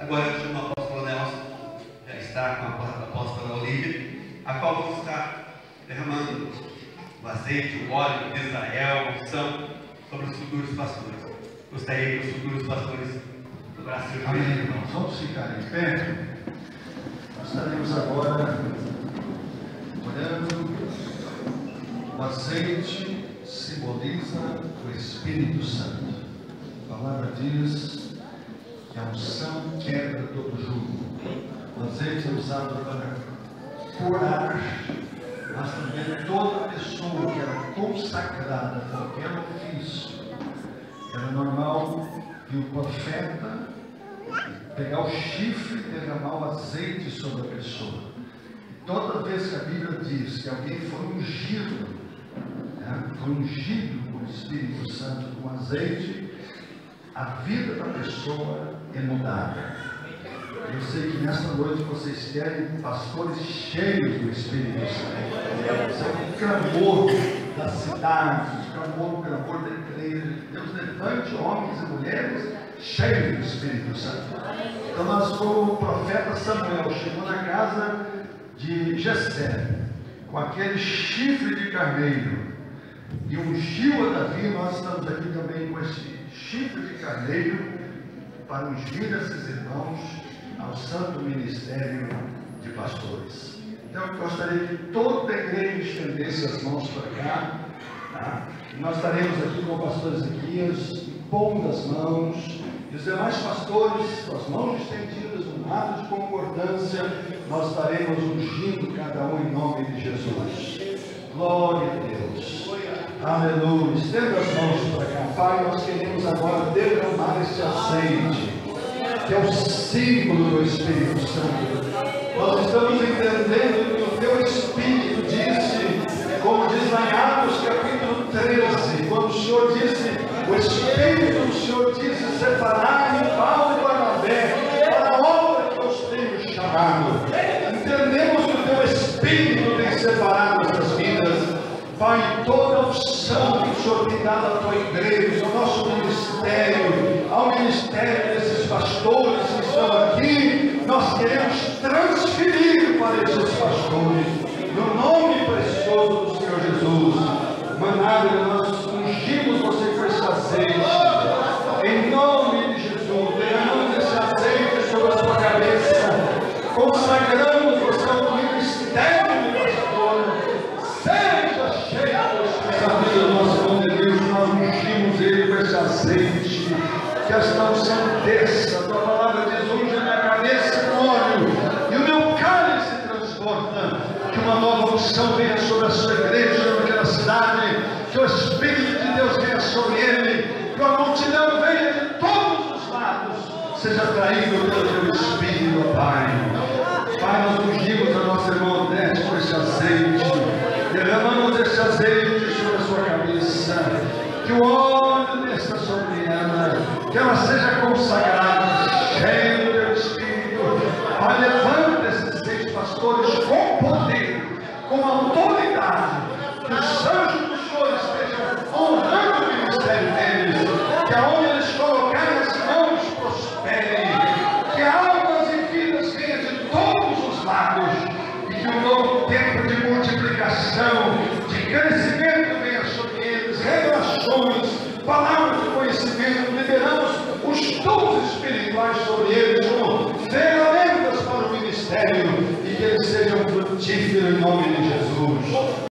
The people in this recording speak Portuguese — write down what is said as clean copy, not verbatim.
Agora eu chamo o apóstolo Nelson, já está com a apóstola Olívia, a qual vamos estar derramando o azeite, o óleo de Israel, a unção sobre os futuros pastores. Gostaria que os futuros pastores dobrassem o joelho. Amém, irmãos. Vamos ficar em pé. Nós estaremos agora orando. O azeite simboliza o Espírito Santo. A palavra diz que a unção quebra todo jugo. O azeite é usado para curar, mas também toda pessoa que era consagrada a qualquer ofício. Era normal que o profeta pegar o chifre e derramar o azeite sobre a pessoa. Toda vez que a Bíblia diz que alguém foi ungido, foi ungido com o Espírito Santo, com azeite, a vida da pessoa é mudada. Eu sei que nesta noite vocês querem pastores cheios do Espírito Santo. Isso é um clamor da cidade, um clamor da igreja. Deus levante homens e mulheres cheios do Espírito Santo. Então nós fomos, o profeta Samuel chegou na casa de Jessé com aquele chifre de carneiro e ungiu a Davi. Nós estamos aqui também com esse chifre de carneiro para ungir esses irmãos ao santo ministério de pastores. Então eu gostaria que toda a igreja estendesse as mãos para cá, tá? Nós estaremos aqui com o pastor Ezequias impondo as mãos, e os demais pastores com as mãos estendidas, um ato de concordância, nós estaremos ungindo cada um em nome de Jesus. Glória a Deus. Aleluia. Estenda as mãos para cá. Pai, nós queremos agora derramar esse azeite, que é o símbolo do Espírito Santo. Nós estamos entendendo que o teu Espírito disse, como diz lá em Atos capítulo 13, quando o Senhor disse, o Espírito do Senhor disse, separai Paulo e Barnabé para a obra que eu os tenho chamado. Entendemos que o teu Espírito tem separado essas vidas. Pai, toda a unção que o Senhor tem dado à tua igreja, ao nosso ministério, ao ministério desses pastores que estão aqui, nós queremos transferir para esses pastores, no nome precioso do Senhor Jesus. Manália, nós ungimos você com esse azeite, em nome de Jesus, derramamos esse azeite sobre a sua cabeça, consagramos você ao ministério de pastor. Seja cheio da vida do nosso irmão de Deus, nós ungimos ele com esse azeite, que esta unção desça. A tua palavra diz, unge a minha cabeça com óleo, e o meu cálice transborda. Que uma nova unção venha sobre a sua igreja, sobre aquela cidade, que o Espírito de Deus venha sobre ele, que a multidão venha de todos os lados, seja atraído pelo teu Espírito, Pai. Pai, nós ungimos a nossa irmã Odete com esse azeite, derramamos esse azeite sobre a sua cabeça, que o óleo desça sobre ela, que ela seja consagrada, cheia do teu Espírito. Pai, levanta esses 6 pastores com poder, com autoridade, que os anjos do Senhor estejam honrando o ministério deles, que aonde eles colocarem as mãos prosperem, que almas e vidas venham de todos os lados, e que um novo tempo de multiplicação, de crescimento venha sobre eles, revelações, palavras de conhecimento. Liberamos os dons espirituais sobre eles como ferramentas para o ministério, e que eles sejam frutíferos em nome de Jesus.